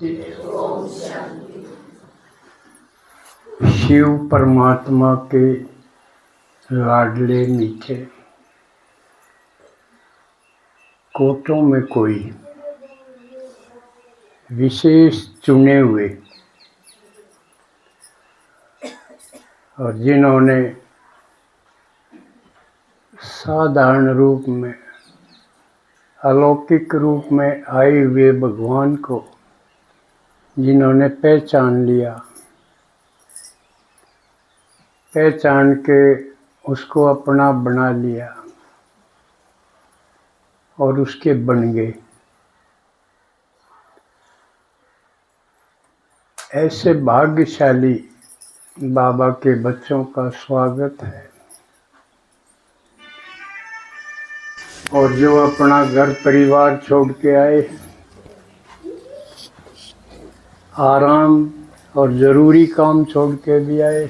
शिव परमात्मा के लाडले मीठे, कोटों में कोई विशेष चुने हुए और जिन्होंने साधारण रूप में अलौकिक रूप में आए हुए भगवान को जिन्होंने पहचान लिया, पहचान के उसको अपना बना लिया और उसके बन गए, ऐसे भाग्यशाली बाबा के बच्चों का स्वागत है। और जो अपना घर परिवार छोड़ के आए, आराम और ज़रूरी काम छोड़ के भी आए,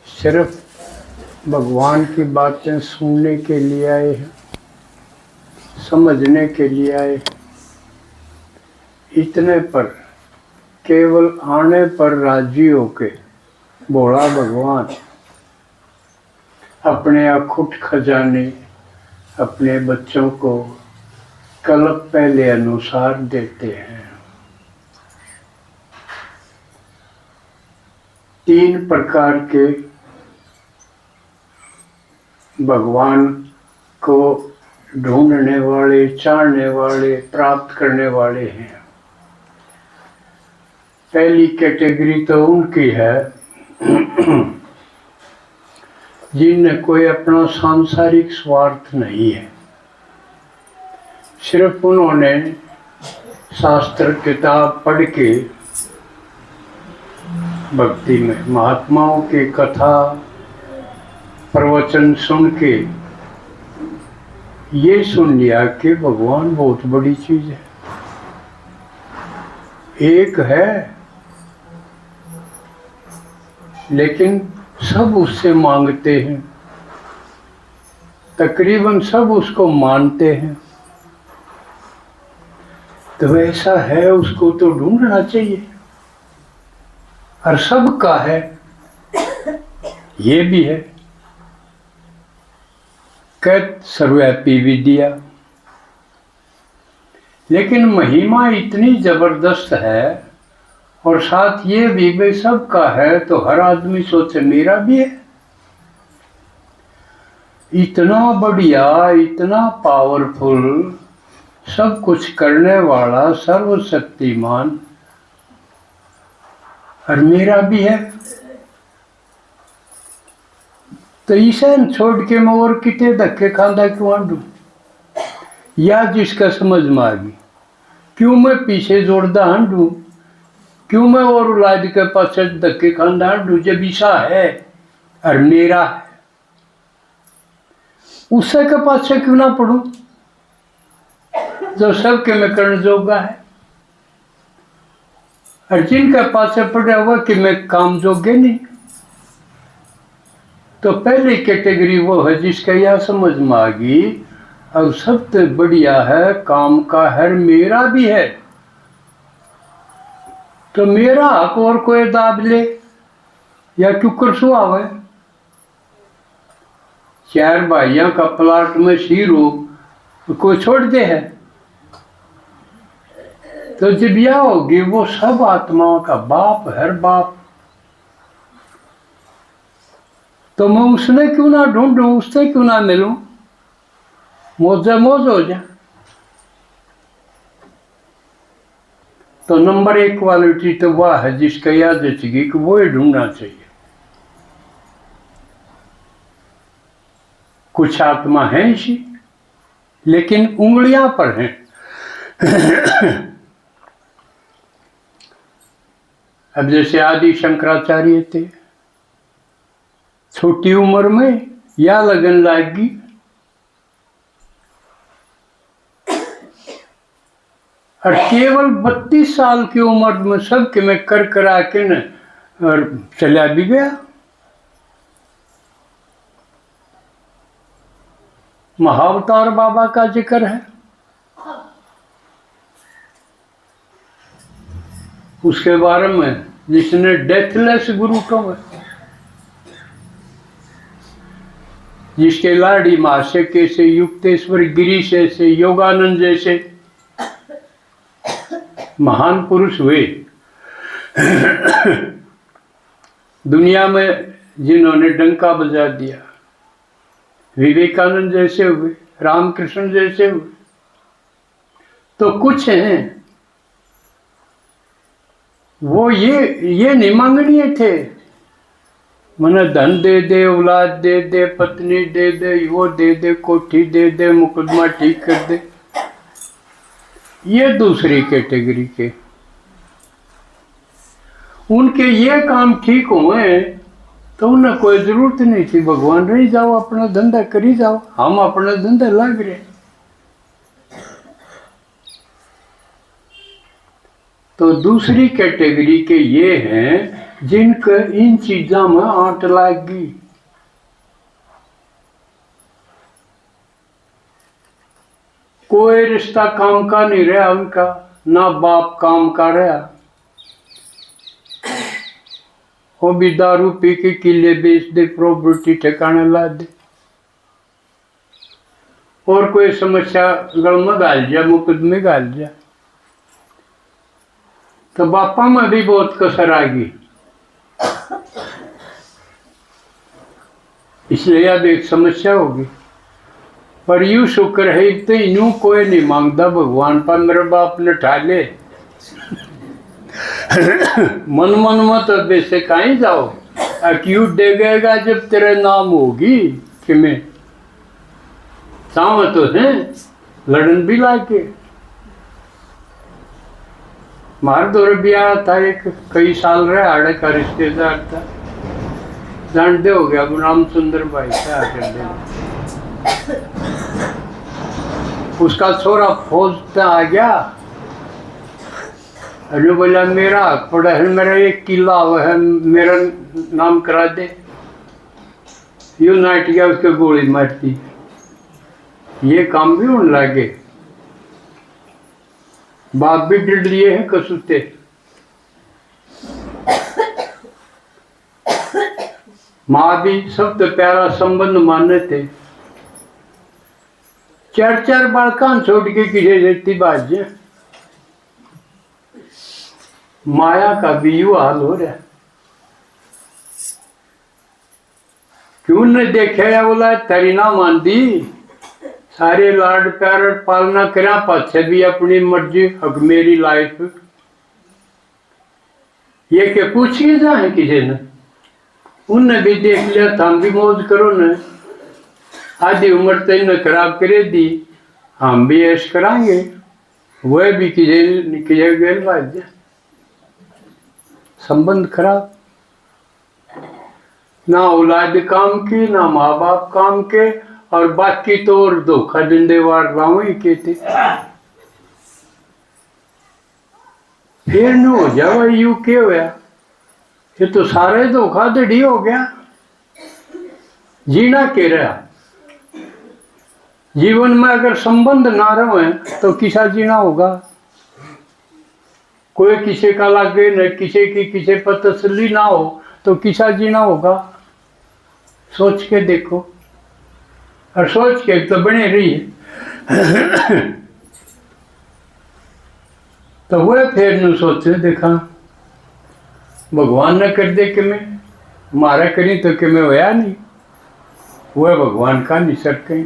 सिर्फ भगवान की बातें सुनने के लिए आए हैं, समझने के लिए आए, इतने पर केवल आने पर राजी होके भोला भगवान अपने अखुट खजाने अपने बच्चों को कल्प पहले अनुसार देते हैं। 3 प्रकार के भगवान को ढूंढने वाले, चाहने वाले, प्राप्त करने वाले हैं। पहली कैटेगरी तो उनकी है जिनमें कोई अपना सांसारिक स्वार्थ नहीं है, सिर्फ उन्होंने शास्त्र किताब पढ़ के, भक्ति में महात्माओं की कथा प्रवचन सुन के ये सुन लिया कि भगवान बहुत बड़ी चीज है, एक है, लेकिन सब उससे मांगते हैं, तकरीबन सब उसको मानते हैं। तो ऐसा है, उसको तो ढूंढना चाहिए। और सबका है, ये भी है, कैत सर्वव्यापी विद्या। लेकिन महिमा इतनी जबरदस्त है और साथ ये भी भाई सबका है, तो हर आदमी सोचे मेरा भी है। इतना बढ़िया, इतना पावरफुल, सब कुछ करने वाला, सर्वशक्तिमान, और मेरा भी है। तो इसे छोड़ के मैं और कितने धक्के खांदा क्यों आंडू, या जिसका समझ में आ गई, क्यों मैं पीछे जोड़दा हांडू, क्यों मैं और औलाद के पास धक्के खांदा हांडू, जब ईसा है और मेरा है, उससे के पाछे क्यों ना पढ़ू जो सबके में करण जोगा है। और जिनके पास पड़ा हुआ कि मैं काम जोगे नहीं, तो पहली कैटेगरी वो है जिसका यह समझ में आ गई, और सबसे बढ़िया है काम का है, मेरा भी है, तो मेरा हक और कोई दाब ले या क्यों सुहावे। 4 भाइयों का प्लाट में शीर हो तो कोई छोड़ दे है, तो जब यह होगी वो सब आत्माओं का बाप हर बाप, तो मैं उसने क्यों ना ढूंढूं, उससे क्यों ना मिलूं, मौजे मौज हो जा। तो नंबर 1 क्वालिटी तो वह है जिसका याद जचेगी कि वो ही ढूंढना चाहिए। कुछ आत्मा है इसी, लेकिन उंगलियां पर हैं। अब जैसे आदि शंकराचार्य थे, छोटी उम्र में या लगन लागी, और केवल 32 साल की उम्र में सबके में कर करा के न और चला भी गया। महाअवतार बाबा का जिक्र है, उसके बारे में जिसने डेथलेस गुरु कहा है, जिसके लाड़ी मासे कैसे युक्तेश्वर गिरीश ऐसे योगानंद जैसे महान पुरुष हुए दुनिया में, जिन्होंने डंका बजा दिया, विवेकानंद जैसे हुए, रामकृष्ण जैसे हुए, तो कुछ हैं वो ये नहीं मांगनीय थे, मने धन दे दे, औलाद दे दे, पत्नी दे दे, वो दे दे, कोठी दे दे, मुकदमा ठीक कर दे, ये दूसरी कैटेगरी के। उनके ये काम ठीक हुए तो उन्हें कोई जरूरत नहीं थी भगवान रही जाओ, अपना धंधा करी जाओ, हम अपना धंधा लग रहे। तो दूसरी कैटेगरी के ये हैं जिनके इन चीजों में आंट लागी। कोई रिश्ता काम का नहीं रहा उनका, ना बाप काम का रहा, वो भी दारू पी के किले बेच दे, प्रॉपर्टी ठिकाने ला दे, और कोई समस्या गल में गाल जा, मुकदमे गाल जा, तो बापा में भी बहुत कसर आ गई। इसलिए अब एक समस्या होगी, पर यू शुक्र है तो यूं कोई नहीं मांगता भगवान पर मेरे बाप ने ठाले मन मन में तो वैसे कहीं जाओ, क्यों डेगेगा जब तेरे नाम होगी कि मैं चाव तो है लड़न भी लाके। मार दो ब्याह था एक, कई साल रहे, आड़े का रिश्तेदार था, जानते हो गया, गुलाम सुंदर भाई था उसका छोरा फौज पे आ गया, अरे बोला मेरा हक पड़ा है, मेरा एक किला हुआ है, मेरा नाम करा दे। यूं नाट गया, उसके गोली मारती, ये काम भी होने लगे। बाप भी डर लिए हैं कसूते, माँ भी सब तो प्यारा संबंध माने थे। चार चार बालकान छोड़ के किसे रहती बाज, माया का भी यू हाल हो रहा। क्यों न देखे बोला तेरी ना मान दी, सारे लाड प्यार पालना करा, पाछे भी अपनी मर्जी, हक मेरी लाइफ, ये के पूछिए जाए किसी ने, उनने भी देख लिया था, हम भी मौज करो न, आधी उम्र तो इन्हें खराब करे दी, हम भी ऐश कराएंगे, वह भी किसी गेल बाज, संबंध खराब, ना औलाद काम की, ना माँ बाप काम के, और बाकी तो और धोखा देने वाले के थे। फिर न हो जावा यू क्या होया, ये तो सारे धोखा धड़ी हो गया। जीना के रहा जीवन में, अगर संबंध ना रहे तो किसा जीना होगा। कोई किसी का लागे न, किसी की किसी पर तसल्ली ना हो तो किसा जीना होगा। सोच के देखो, और सोच के तो बने रही है तो वह फिर न सोचे देखा भगवान ने कर दे कि मैं मारा करी तो कि मैं होया नहीं, वह भगवान का निसर कहीं।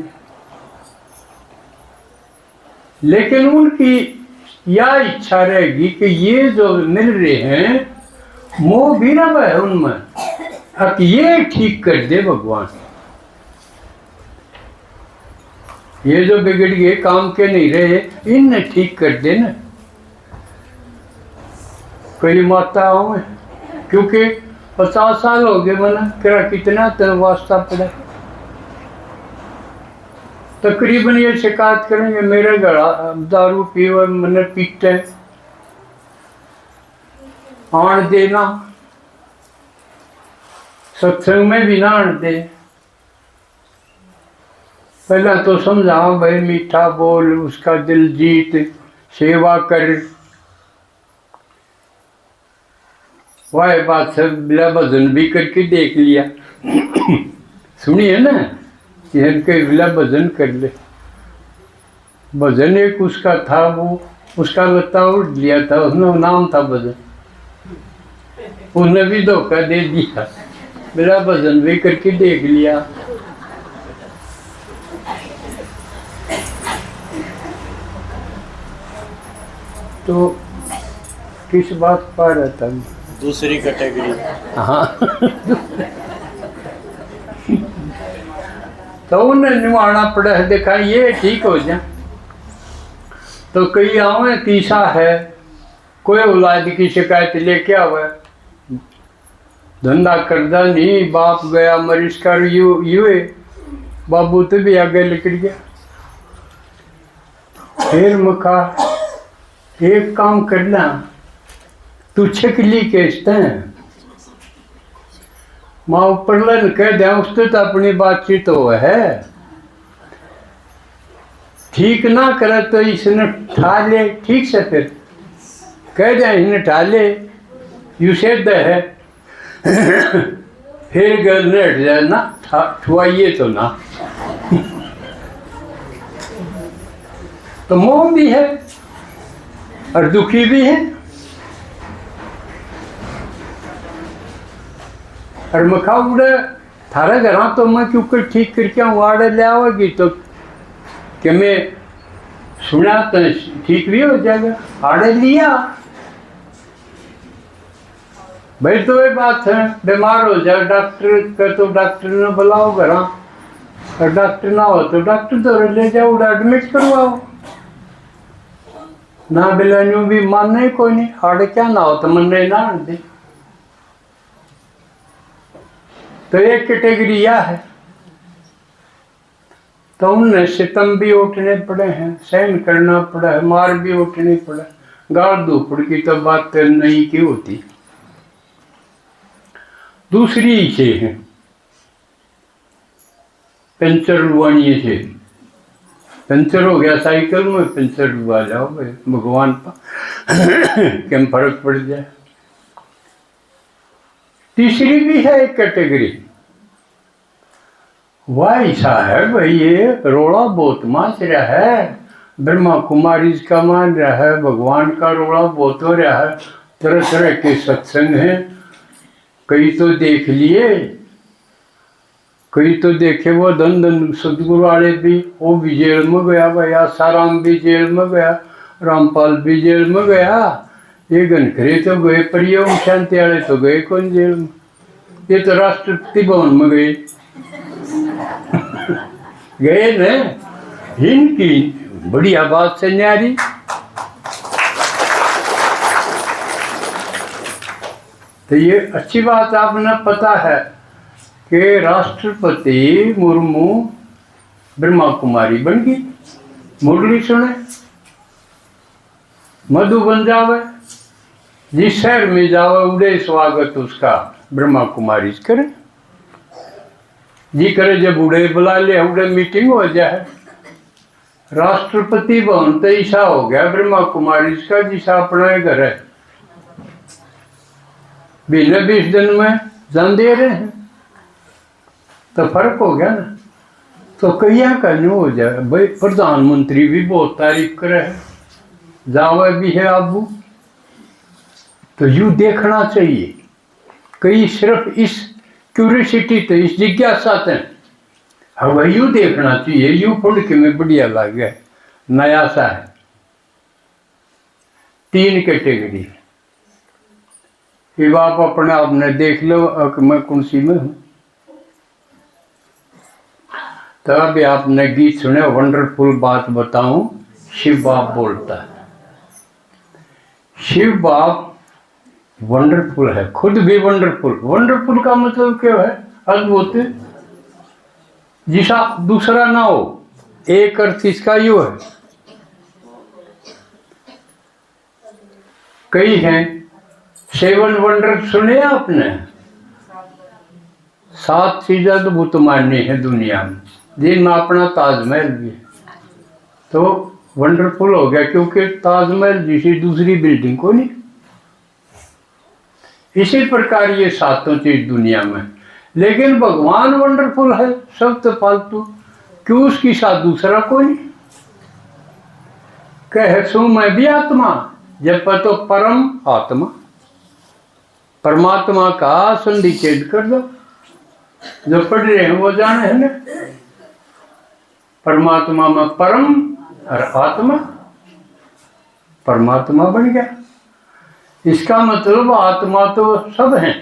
लेकिन उनकी यह इच्छा रहेगी कि ये जो मिल रहे हैं मोह भी ना है उनमें, अब ये ठीक कर दे भगवान, ये जो बिगड़ गए काम के नहीं रहे इन्हें ठीक कर दे ना। कई माताओं में, क्योंकि 50 साल हो गए मना तेरा कितना तेरा वास्ता पड़ा, तकरीबन ये शिकायत करेंगे मेरे घर दारू पीवा मैंने पीते आन देना, सत्संग में भी ना आन दे। पहला तो समझाओ भाई मीठा बोल, उसका दिल जीत, सेवा कर, वह बात सब बिला भजन भी करके देख लिया। सुनिए ना, इनके बिला भजन कर ले। भजन एक उसका था, वो उसका लता उड़ लिया था, उसने नाम था भजन। उसने भी धोखा दे दिया, बिला भजन भी करके देख लिया। तो किस बात पा रहा था? दूसरी कैटेगरी। हाँ। तो उन्हें निभाना पड़ा है, देखा ये ठीक हो जाए। तो कई आवे तीसा है, कोई औलाद की शिकायत लेके आवे, धंधा करदा नहीं, बाप गया मरीज कर युए, बाबू तो भी आगे निकल गया। फिर मुखा एक काम करना, तू छिकली केसते हैं माँ ऊपर लन कह दे, उससे तो अपनी बातचीत हो है, ठीक ना करे तो इसने ठा ले, ठीक से फिर कह दे इसने ठा ले, यू सिद्ध है। फिर गल ने हट जाए ना, ठुआइए तो ना। तो मोह भी है और दुखी भी है। और मखा उड़े थारे घर तो मैं क्यों ठीक करके वाड़े ले आवेगी, तो कि मैं सुना तो ठीक भी हो जाएगा। आड़े लिया भाई, तो ये बात है, बीमार हो जाए डॉक्टर का तो डॉक्टर ने बुलाओ घर, और डॉक्टर ना हो तो डॉक्टर तो ले जाओ, एडमिट करवाओ ना। बिलानू भी मानने कोई नहीं, आड़े क्या ना हो तो मन ना दे। तो एक कैटेगरी यह है। तो उन्हें सितम भी उठने पड़े हैं, सहन करना पड़ा है, मार भी उठनी पड़ा, गाल धूपड़ की तो बात नहीं की होती। दूसरी से है पंचर हुआनी से, पंचर हो गया साइकिल में, पंचर हुआ जाओ भाई भगवान पर क्या फर्क पड़ जाए। तीसरी भी है एक कैटेगरी, वह ऐसा है भाई, ये रोड़ा बहुत माच रहा है, ब्रह्मा कुमारी का मान रहा है, भगवान का रोड़ा बहुत हो रहा है, तरह तरह के सत्संग हैं, कई तो देख लिए, कई तो देखे वो धन धन सदगुरु वाले भी, वो भी जेल में गया भाई, आसाराम भी जेल में गया, रामपाल भी जेल में गया, ये गनखरे तो गए, परियों शांति वाले तो गए कौन जेल में, ये तो राष्ट्रपति भवन में गए। गए न, इनकी बढ़िया बात से न्यारी। तो ये अच्छी बात आपने पता है कि राष्ट्रपति मुर्मू ब्रह्मा कुमारी बन गई, मुरली सुने, मधु बन जावे, जिस शहर में जावे उड़े स्वागत उसका ब्रह्मा कुमारी करे, जी करे जब उड़े बुला ले उड़े मीटिंग हो जाए। राष्ट्रपति भवन तो ऐसा हो गया ब्रह्मा कुमारी का जिसा अपना घर है, बिना 20 दिन में जान दे रहे हैं, तो फर्क हो गया ना। तो कहिया का न्यू हो जाए भाई, प्रधानमंत्री भी बहुत तारीफ करे है, जावे भी है आबू, तो यू देखना चाहिए। कई सिर्फ इस क्यूरियोसिटी तो इस जिज्ञासा थे, अब यू देखना चाहिए, यू फुड़ के में बढ़िया लगे, नया सा है। 3 कैटेगरी, ये आप अपने आप ने देख लो कि मैं कौन सी में हूँ। तो अभी आपने गीत सुने, वंडरफुल बात बताऊं, शिव बाप बोलता है। शिव बाप वंडरफुल है, खुद भी वंडरफुल। वंडरफुल का मतलब क्या है? अद्भुत, जिसा दूसरा ना हो, एक अर्थ इसका यू है। कई हैं 7 वंडर सुने आपने, 7 चीजें अद्भुत माननी है दुनिया में, जिनमें अपना ताजमहल भी है। तो वंडरफुल हो गया क्योंकि ताजमहल जैसी दूसरी बिल्डिंग को नहीं। इसी प्रकार ये सातों चीज दुनिया में, लेकिन भगवान वंडरफुल है, सब तो फालतू, क्यों उसकी साथ दूसरा कोई नहीं? कह सू मैं भी आत्मा, जब तो परम आत्मा, परमात्मा का संधि छेद कर दो। जो पढ़ रहे हैं वो जाने है ना, परमात्मा में परम और आत्मा, परमात्मा बन गया। इसका मतलब आत्मा तो सब हैं,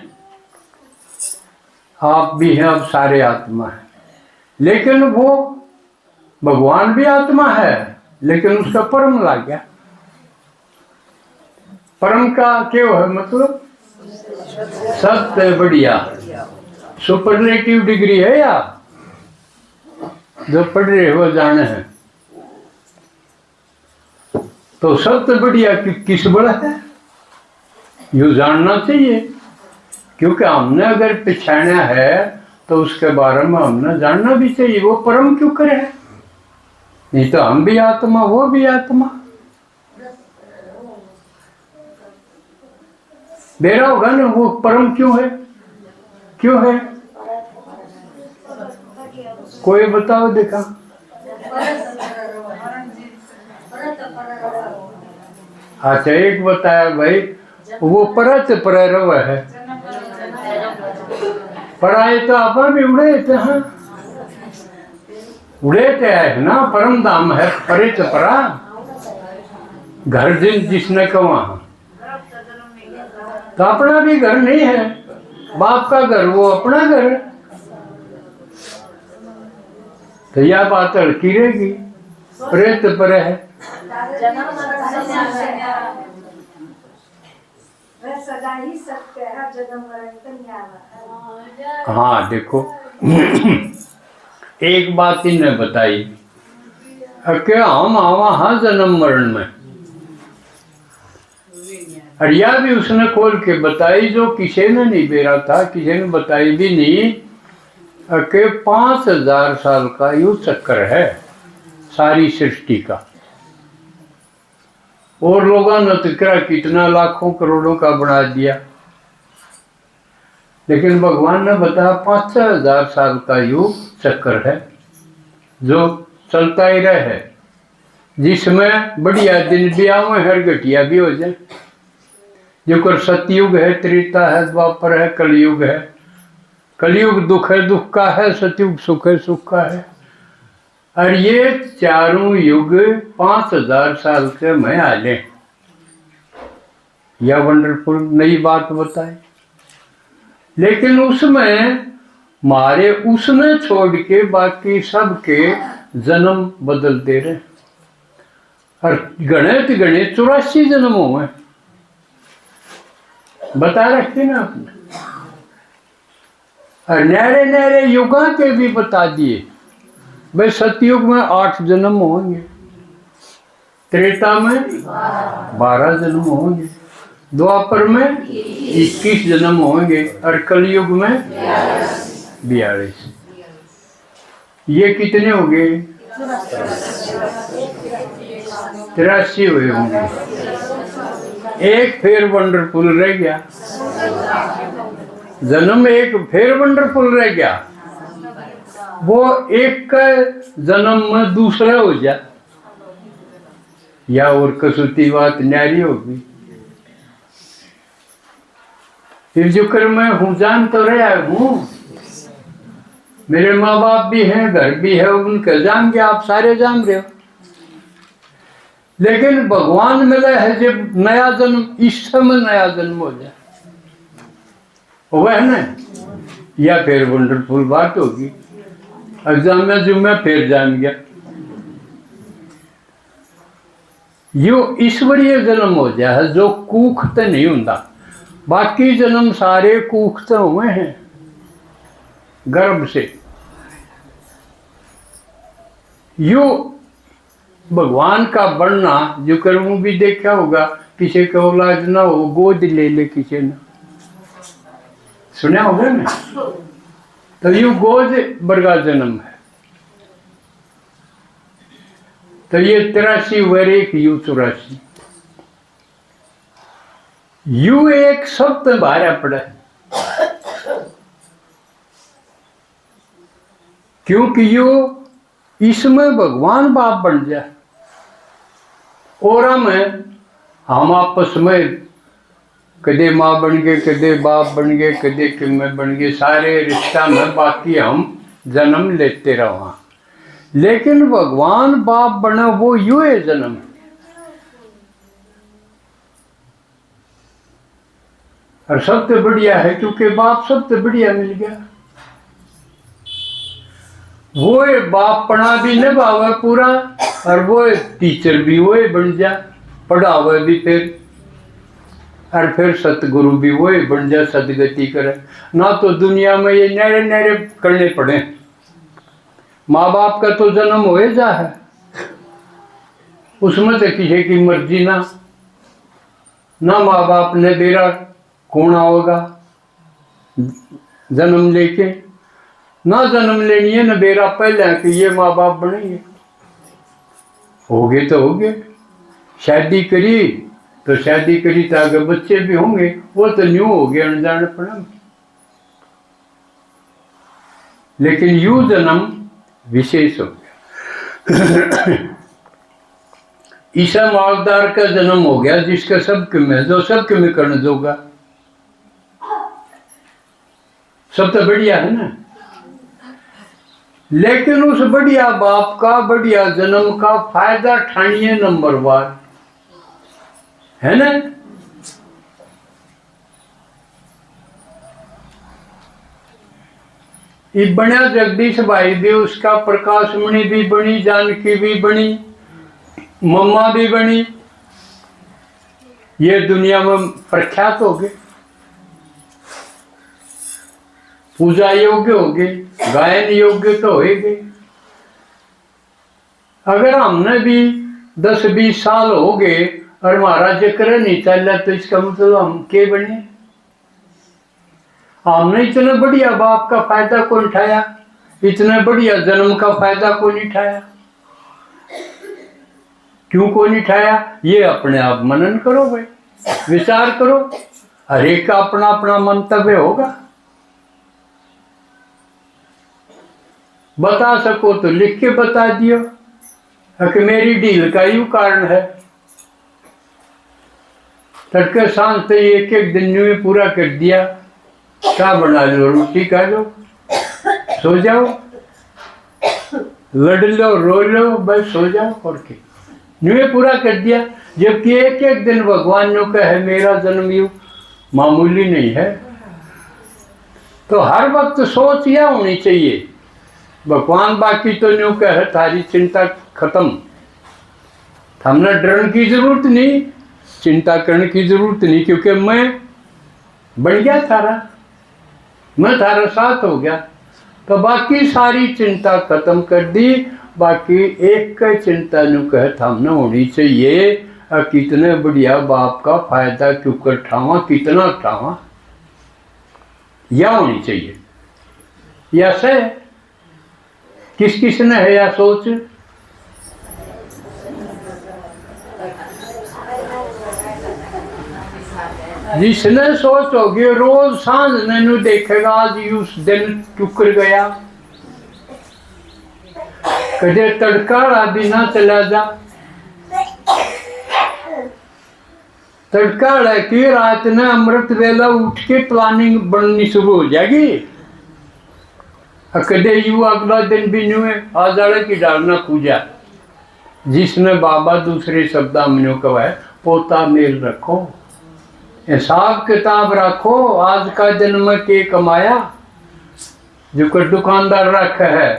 आप भी हैं, अब सारे आत्मा हैं, लेकिन वो भगवान भी आत्मा है, लेकिन उसका परम ला गया। परम का क्या है मतलब? सबसे बढ़िया, सुपरलेटिव डिग्री है या जो पढ़ रहे हो जाने हैं। तो सबसे बढ़िया किस बड़ा है, यू जानना चाहिए, क्योंकि हमने अगर पहचाना है तो उसके बारे में हमने जानना भी चाहिए, वो परम क्यों करे। नहीं तो हम भी आत्मा, वो भी आत्मा, बेरा होगा ना, वो परम क्यों है, क्यों है? कोई बताओ देखा। अच्छा एक बताया भाई, वो परत परव है, पढ़ाए तो आप भी उड़े थे, हाँ उड़े थे है ना, परम धाम है, परे परा घर जिसने कहा, तो अपना भी घर नहीं है, बाप का घर वो अपना घर है, तो यह बात अड़की रहेगी, प्रेत पर है। हाँ देखो एक बात इन्हें बताई कि हम आवा हाँ जन्म मरण में, और यह भी उसने खोल के बताई जो किसी ने नहीं बेरा था, किसी ने बताई भी नहीं, कि 5000 साल का यू चक्कर है सारी सृष्टि का, और लोगों ने तो कितना लाखों करोड़ों का बना दिया, लेकिन भगवान ने बताया 5000 साल का युग चक्कर है जो चलता ही रहे, जिसमें बढ़िया दिन भी आवे हर घटिया भी हो जाए। जो कर सतयुग है, त्रेता है, द्वापर है, कलयुग है। कलयुग दुख है, दुख का है, सतयुग सुख है, सुख का है। और ये चारों युग 5000 साल से मैं आले, यह वंडरफुल नई बात बताए, लेकिन उसमें मारे उसने छोड़ के बाकी सबके जन्म बदल दे रहे, और गणित गणित 84 जन्म हुए, बता रखे ना आपने, और नहरे नहरे युगा के भी बता दिए। भाई सतयुग में 8 जन्म होंगे, त्रेता में 12 जन्म होंगे, द्वापर में 21 जन्म होंगे, और कलयुग में 42। ये कितने हो गए? 83 हुए होंगे। एक फिर वंडरफुल रह गया, जन्म एक फिर वंडरफुल रह गया, वो एक का जन्म में दूसरा हो जाए, या और कसूती बात न्यारी होगी। फिर जो कर मैं हूँ, जान तो रहा हूँ, मेरे माँ बाप भी हैं, घर भी है, उनका जान गया, आप सारे जान रहे हो, लेकिन भगवान मिला है जब नया जन्म, इस समय नया जन्म हो जाए, वह ना, या फिर वंडरफुल बात होगी। एग्जाम में जो मैं फिर जान गया, यो ईश्वरीय जन्म हो जाए जो कूखत नहीं होता, बाकी जन्म सारे कूखत हुए हैं गर्भ से। यो भगवान का बढ़ना जो कर्मों भी देखा होगा, किसी का औलाद ना हो गोद ले ले, किसी ने सुना होगा ना, तो यू गोद बरगा जन्म है। तो ये 83 वर एक यू 84, यू एक शब्द भारा पड़ा है, क्योंकि यू इसमें भगवान बाप बन जाए और हम आपस में कदे माँ बन गए, कदे बाप बन गए, कदे किम्मे बन गए, सारे रिश्ता में बाकी हम जन्म लेते रहा। लेकिन भगवान बाप बना वो यू है जन्म। और सबसे बढ़िया है क्योंकि बाप सबसे बढ़िया मिल गया। वो बापपना भी निभावे पूरा और वो टीचर भी वो बन जा, पढ़ावे भी फिर, और फिर सतगुरु भी वो बन जा, सदगति करे। ना तो दुनिया में ये नहरे नहरे करने पड़े। माँ बाप का तो जन्म हो जा है, उसमें तो किसी की मर्जी ना माँ बाप ने देरा कौन आओगा जन्म लेके, ना जन्म लेनी है न बेरा पहले कि ये माँ बाप बनेंगे। हो गए तो हो गए, शादी करी तो शादी करी तो आगे बच्चे भी होंगे, वो तो न्यू हो गया अनजान पड़ा। लेकिन यू जन्म विशेष हो गया। ईसा मालदार का जन्म हो गया जिसका सबके में जो सबके में करने दोगा, सब तो बढ़िया है ना। लेकिन उस बढ़िया बाप का बढ़िया जन्म का फायदा ठानिए नंबर 1 है ना। ये बना जगदीश भाई भी, उसका प्रकाश मणि भी बनी, जानकी भी बनी, मम्मा भी बनी, ये दुनिया में प्रख्यात हो गए, पूजा योग्य हो गए, गायन योग्य तो हो गए। अगर हमने भी 10-20 साल हो गए और हमारा जिक्र नहीं चल तो इसका मतलब हम के बने। हमने इतना बढ़िया बाप का फायदा कौन उठाया, इतना बढ़िया जन्म का फायदा कौन नहीं उठाया, क्यों कौन नहीं उठाया? ये अपने आप मनन करो भाई, विचार करो, हर एक का अपना अपना मंतव्य होगा। बता सको तो लिख के बता दियो कि मेरी ढील का यू कारण है। तड़के सांझ से एक दिन में पूरा कर दिया, क्या बना लो, रोटी खा लो, सो जाओ, लड़ लो, रो लो, बस सो जाओ, और क्या न्यू पूरा कर दिया। जबकि एक दिन भगवान ने कहा है मेरा जन्म यू मामूली नहीं है। तो हर वक्त सोच यह होनी चाहिए, भगवान बाकी तो न्यू कहे थारी चिंता खत्म, हमने डरने की जरूरत नहीं, चिंता करने की जरूरत नहीं, क्योंकि मैं बढ़ गया थारा, मैं थारा साथ हो गया। तो बाकी सारी चिंता खत्म कर दी। बाकी एक का चिंता न्यू कहे हमने होनी चाहिए, कितने बढ़िया बाप का फायदा क्यों कर उठावा, कितना उठावा, यह होनी चाहिए। यह से किस किस ने है या सोच? जिसने सोच होगी रोज सांझ ने देखेगा आज उस दिन टुकर गया, कदे तड़का भी ना चला जा, तड़का की रात में अमृत वेला उठ के प्लानिंग बननी शुरू हो जाएगी। कदे यू अगला दिन भी न्यू है आजाड़े की डालना पूजा, जिसने बाबा दूसरे शब्दा में कहा है पोता मेल रखो, हिसाब किताब रखो, आज का दिन में के कमाया, जो कर दुकानदार रखा है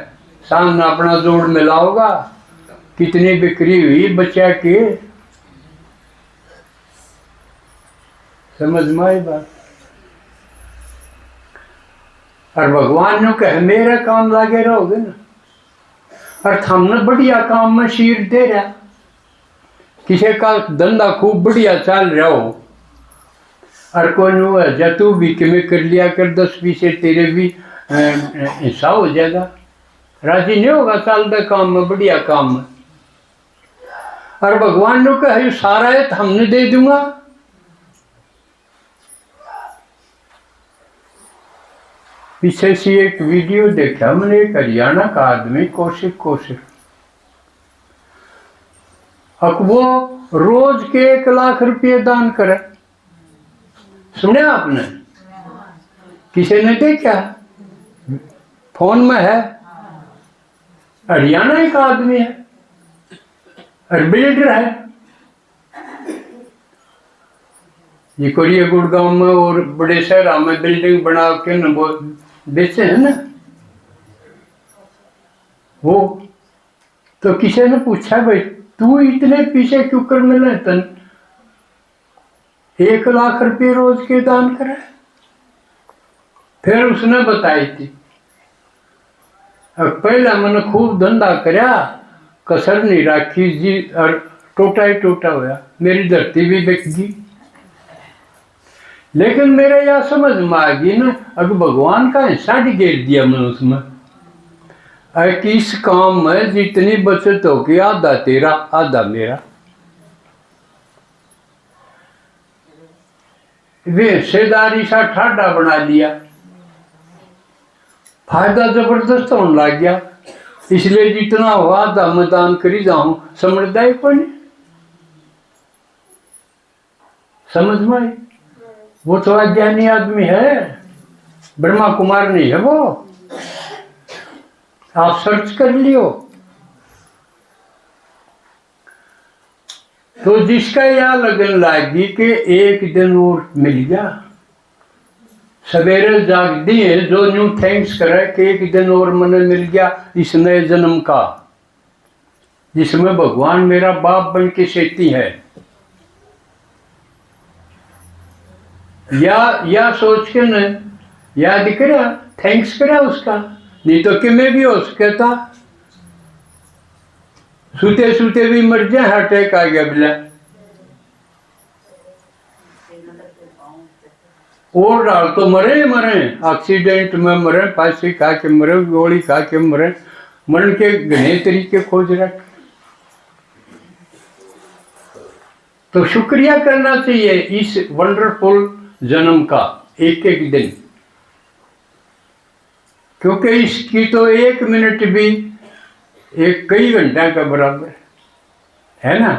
सामने अपना जोड़ मिलाओगा, कितनी बिक्री हुई बच्चा के, समझ में आई बात। और भगवान ने कहे मेरा काम लागे रहोगे ना, और हमने बढ़िया काम में शीर दे रहा, किसी का धंधा खूब बढ़िया चल रहा हो और कोई नहीं तू भी किमें कर लिया कर, 10-20 तेरे भी हिस्सा हो जाएगा, राजी नहीं होगा चलता काम में, बढ़िया काम में। और भगवान ने कहा सारा है हमने दे दूंगा, पीछे से एक वीडियो देखा मैंने, एक हरियाणा का आदमी कौशिक अब वो रोज के 1 लाख रुपये दान करे। सुने आपने? किसी ने देखा? फोन में है। हरियाणा का आदमी है और बिल्डर है। ये कोरिया गुड़गांव में और बड़े शहरों में बिल्डिंग बना के न वो बेचे हैं ना वो। तो किसी ने पूछा, भाई तू इतने पीछे क्यों कर मिले तन 1 लाख रुपये रोज के दान करे? फिर उसने बताई थी, अब पहला मैंने खूब धंधा करया, कसर नहीं राखी जी, और टोटा ही टोटा होया, मेरी धरती भी बिक गई। लेकिन मेरे यह समझ में आ गई ना, अगर भगवान का हिस्सा गिर दिया मैंने उसमें, कि इस काम में जितनी बचत होगी आधा तेरा आधा मेरा। वे हिस्सेदारी सा ठाडा बना लिया, फायदा जबरदस्त होने लग गया। इसलिए जितना हुआ आधा मैं दान करी जाऊं, समझदारी को नहीं समझ में आई। वो तो अज्ञानी आदमी है, ब्रह्मा कुमार नहीं है वो, आप सर्च कर लियो। तो जिसका यह लगन लागी कि एक दिन और मिल गया, सवेरे जाग दिए जो न्यू थैंक्स करे कि एक दिन और मने मिल गया इस नए जन्म का, जिसमें भगवान मेरा बाप बन के सेती है, या सोच के न याद करा, थैंक्स करा उसका। नहीं तो कि मैं भी हो सके था, सूते सूते भी मर जाए, हार्ट अटैक आ गया बिला, और डाल तो मरे एक्सीडेंट में मरे, फांसी खा के मरे, गोली खा के मरे, मरण के घने तरीके खोज रखे। तो शुक्रिया करना चाहिए इस वंडरफुल जन्म का, एक एक दिन, क्योंकि इसकी तो 1 मिनट भी एक कई घंटा का बराबर है ना।